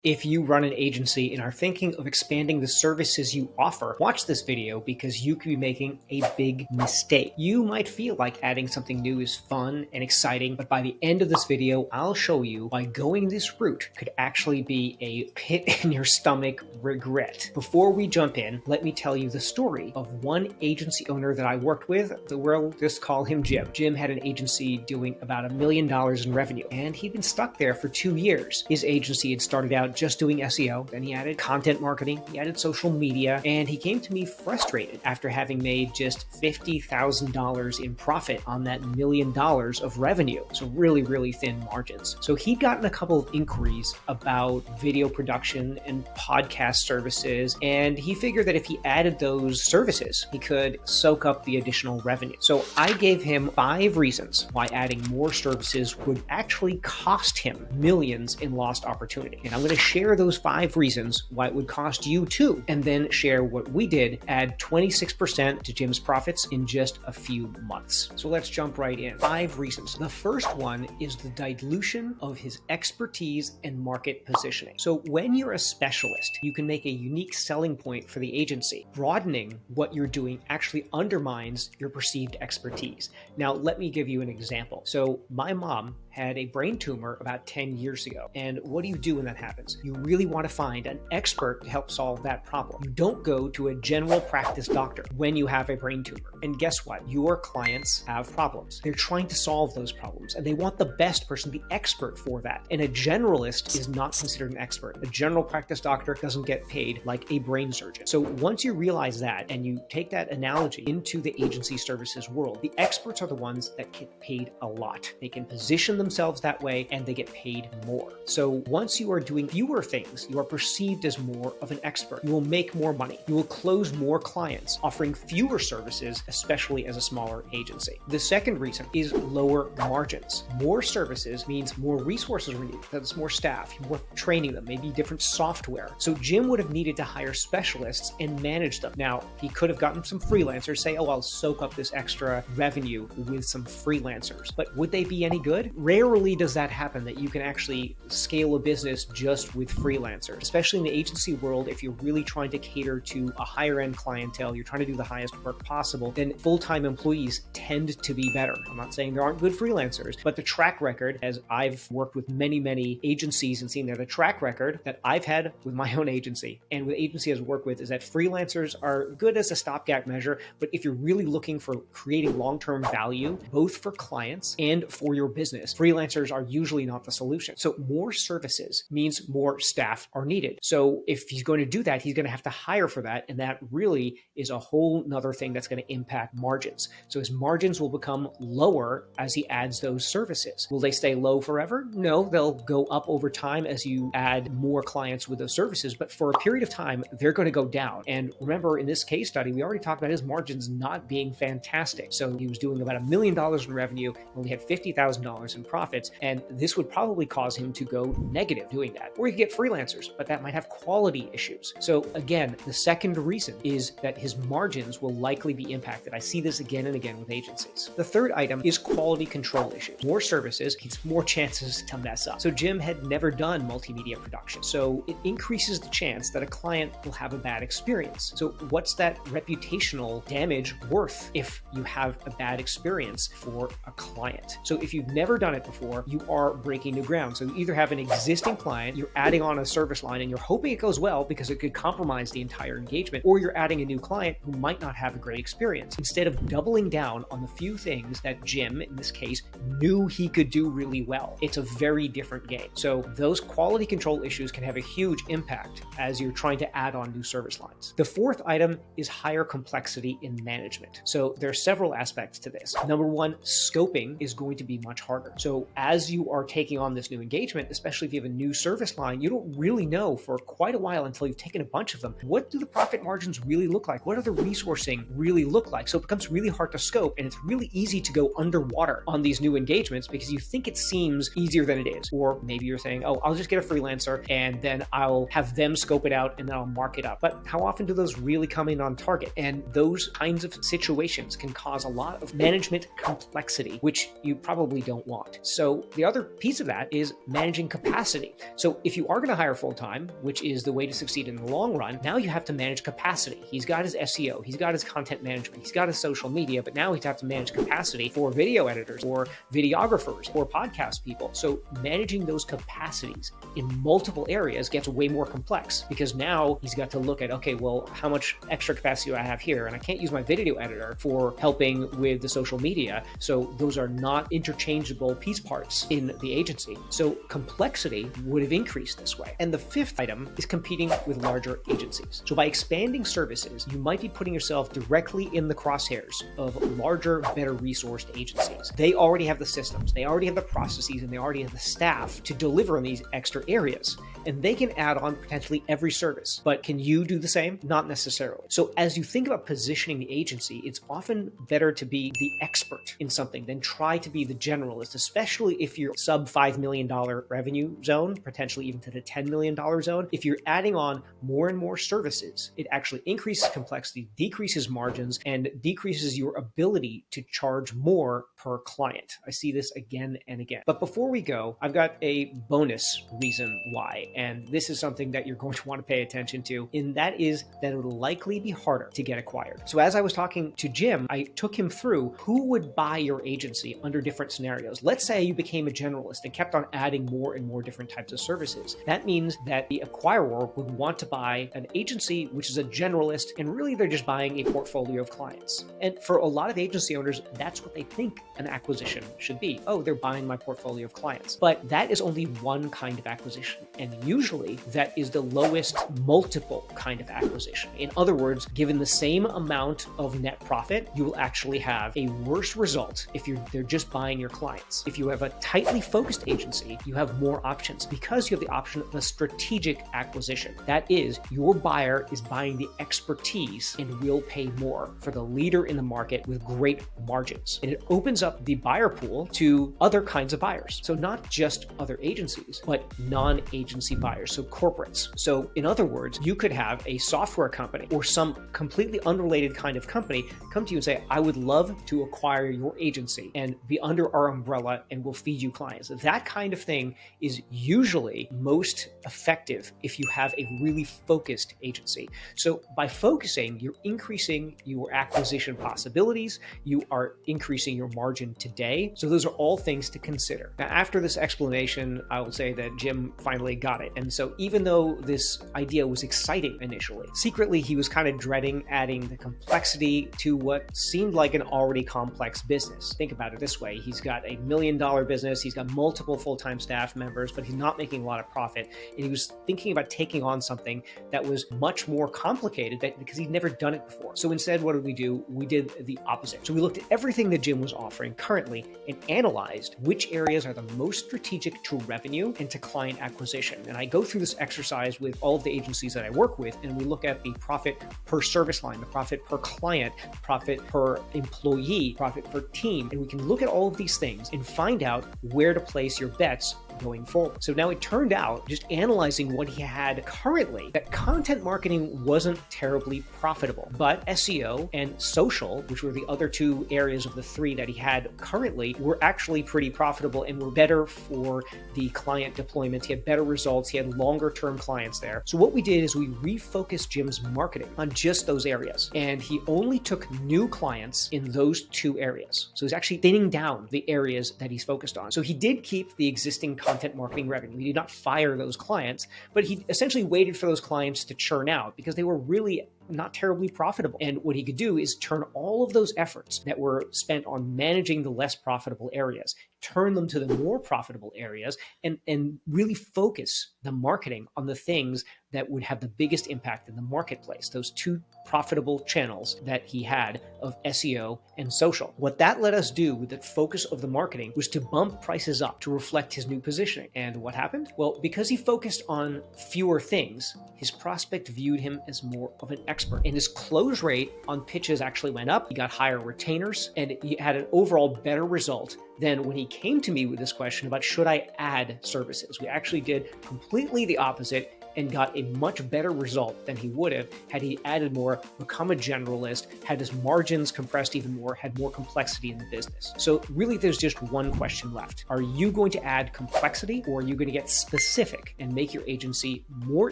If you run an agency and are thinking of expanding the services you offer, watch this video because you could be making a big mistake. You might feel like adding something new is fun and exciting, but by the end of this video, I'll show you why going this route could actually be a pit in your stomach regret. Before we jump in, let me tell you the story of one agency owner that I worked with. We'll just call him Jim. Jim had an agency doing about $1 million in revenue, and he'd been stuck there for 2 years. His agency had started out just doing SEO, then he added content marketing, he added social media, and he came to me frustrated after having made just $50,000 in profit on that $1 million of revenue. So really thin margins. So he'd gotten a couple of inquiries about video production and podcast services, and he figured that if he added those services, he could soak up the additional revenue. So I gave him 5 reasons why adding more services would actually cost him millions in lost opportunity. And I'm going to share those 5 reasons why it would cost you too, and then share what we did, add 26% to Jim's profits in just a few months. So let's jump right in. 5 reasons. The first one is the dilution of his expertise and market positioning. So when you're a specialist, you can make a unique selling point for the agency. Broadening what you're doing actually undermines your perceived expertise. Now, let me give you an example. So my mom had a brain tumor about 10 years ago. And what do you do when that happens? You really want to find an expert to help solve that problem. You don't go to a general practice doctor when you have a brain tumor. And guess what? Your clients have problems. They're trying to solve those problems, and they want the best person, the expert for that. And a generalist is not considered an expert. A general practice doctor doesn't get paid like a brain surgeon. So once you realize that and you take that analogy into the agency services world, the experts are the ones that get paid a lot. They can position themselves that way and they get paid more. So once you are doing fewer things, you are perceived as more of an expert. You will make more money. You will close more clients, offering fewer services, especially as a smaller agency. The second reason is lower margins. More services means more resources are needed. That's more staff, more training them, maybe different software. So Jim would have needed to hire specialists and manage them. Now, he could have gotten some freelancers, say, oh, I'll soak up this extra revenue with some freelancers. But would they be any good? Rarely does that happen, that you can actually scale a business just with freelancers, especially in the agency world. If you're really trying to cater to a higher end clientele, you're trying to do the highest work possible, then full-time employees tend to be better. I'm not saying there aren't good freelancers, but the track record, as I've worked with many agencies and seen that the track record that I've had with my own agency and with agencies I've worked with is that freelancers are good as a stopgap measure. But if you're really looking for creating long-term value, both for clients and for your business, freelancers are usually not the solution. So more services means more staff are needed. So if he's going to do that, he's going to have to hire for that. And that really is a whole nother thing that's going to impact margins. So his margins will become lower as he adds those services. Will they stay low forever? No, they'll go up over time as you add more clients with those services. But for a period of time, they're going to go down. And remember, in this case study, we already talked about his margins not being fantastic. So he was doing about $1 million in revenue, only had $50,000 in profits. And this would probably cause him to go negative doing that. Or you get freelancers, but that might have quality issues. So again, the second reason is that his margins will likely be impacted. I see this again and again with agencies. The third item is quality control issues. More services means more chances to mess up. So Jim had never done multimedia production. So it increases the chance that a client will have a bad experience. So what's that reputational damage worth if you have a bad experience for a client? So if you've never done it before, you are breaking new ground. So you either have an existing client, you're adding on a service line and you're hoping it goes well because it could compromise the entire engagement, or you're adding a new client who might not have a great experience. Instead of doubling down on the few things that Jim, in this case, knew he could do really well, it's a very different game. So those quality control issues can have a huge impact as you're trying to add on new service lines. The fourth item is higher complexity in management. So there are several aspects to this. Number one, scoping is going to be much harder. So as you are taking on this new engagement, especially if you have a new service line, you don't really know for quite a while until you've taken a bunch of them, what do the profit margins really look like? What do the resourcing really look like? So it becomes really hard to scope, and it's really easy to go underwater on these new engagements because you think it seems easier than it is. Or maybe you're saying, oh, I'll just get a freelancer and then I'll have them scope it out and then I'll mark it up. But how often do those really come in on target? And those kinds of situations can cause a lot of management complexity, which you probably don't want. So the other piece of that is managing capacity. So if you are going to hire full-time, which is the way to succeed in the long run, now you have to manage capacity. He's got his SEO, he's got his content management, he's got his social media, but now he's got to manage capacity for video editors or videographers or podcast people. So managing those capacities in multiple areas gets way more complex, because now he's got to look at, okay, well, how much extra capacity do I have here? And I can't use my video editor for helping with the social media. So those are not interchangeable piece parts in the agency. So complexity would have increased this way. And the fifth item is competing with larger agencies. So by expanding services, you might be putting yourself directly in the crosshairs of larger, better resourced agencies. They already have the systems, they already have the processes, and they already have the staff to deliver in these extra areas. And they can add on potentially every service. But can you do the same? Not necessarily. So as you think about positioning the agency, it's often better to be the expert in something than try to be the generalist, especially if you're sub $5 million revenue zone, potentially even to the $10 million zone. If you're adding on more and more services, it actually increases complexity, decreases margins, and decreases your ability to charge more per client. I see this again and again. But before we go, I've got a bonus reason why. And this is something that you're going to want to pay attention to, and that is that it'll likely be harder to get acquired. So as I was talking to Jim, I took him through who would buy your agency under different scenarios. Let's say you became a generalist and kept on adding more and more different types of services. That means that the acquirer would want to buy an agency which is a generalist, and really they're just buying a portfolio of clients. And for a lot of agency owners, that's what they think an acquisition should be. Oh, they're buying my portfolio of clients. But that is only one kind of acquisition. And usually that is the lowest multiple kind of acquisition. In other words, given the same amount of net profit, you will actually have a worse result if they're just buying your clients. If you have a tightly focused agency, you have more options because you have the option of a strategic acquisition. That is, your buyer is buying the expertise and will pay more for the leader in the market with great margins. And it opens up the buyer pool to other kinds of buyers. So not just other agencies, but non-agency buyers, so corporates. So in other words, you could have a software company or some completely unrelated kind of company come to you and say, I would love to acquire your agency and be under our umbrella and we'll feed you clients. That kind of thing is usually most effective if you have a really focused agency. So by focusing, you're increasing your acquisition possibilities, you are increasing your margin today. So those are all things to consider. Now, after this explanation, I will say that Jim finally got it. And so even though this idea was exciting initially, secretly he was kind of dreading adding the complexity to what seemed like an already complex business. Think about it this way. He's got a $1 million business, he's got multiple full-time staff members, but he's not making a lot of profit. And he was thinking about taking on something that was much more complicated because he'd never done it before. So instead, what did we do? We did the opposite. So we looked at everything that Jim was offering currently and analyzed which areas are the most strategic to revenue and to client acquisition. And I go through this exercise with all of the agencies that I work with, and we look at the profit per service line, the profit per client, profit per employee, profit per team. And we can look at all of these things and find out where to place your bets going forward. So now it turned out, just analyzing what he had currently, that content marketing wasn't terribly profitable, but SEO and social, which were the other two areas of the three that he had currently, were actually pretty profitable and were better for the client deployment. He had better results. He had longer term clients there. So what we did is we refocused Jim's marketing on just those areas. And he only took new clients in those two areas. So he's actually thinning down the areas that he's focused on. So he did keep the existing content marketing revenue. He did not fire those clients, but he essentially waited for those clients to churn out because they were really not terribly profitable. And what he could do is turn all of those efforts that were spent on managing the less profitable areas, turn them to the more profitable areas, and really focus the marketing on the things that would have the biggest impact in the marketplace, those two profitable channels that he had of SEO and social. What that let us do with the focus of the marketing was to bump prices up to reflect his new positioning. And what happened? Well, because he focused on fewer things, his prospect viewed him as more of an expert, and his close rate on pitches actually went up. He got higher retainers, and he had an overall better result than when he came to me with this question about should I add services. We actually did completely the opposite. and got a much better result than he would have had he added more, become a generalist, had his margins compressed even more, had more complexity in the business. So really there's just one question left. Are you going to add complexity, or are you going to get specific and make your agency more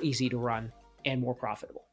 easy to run and more profitable?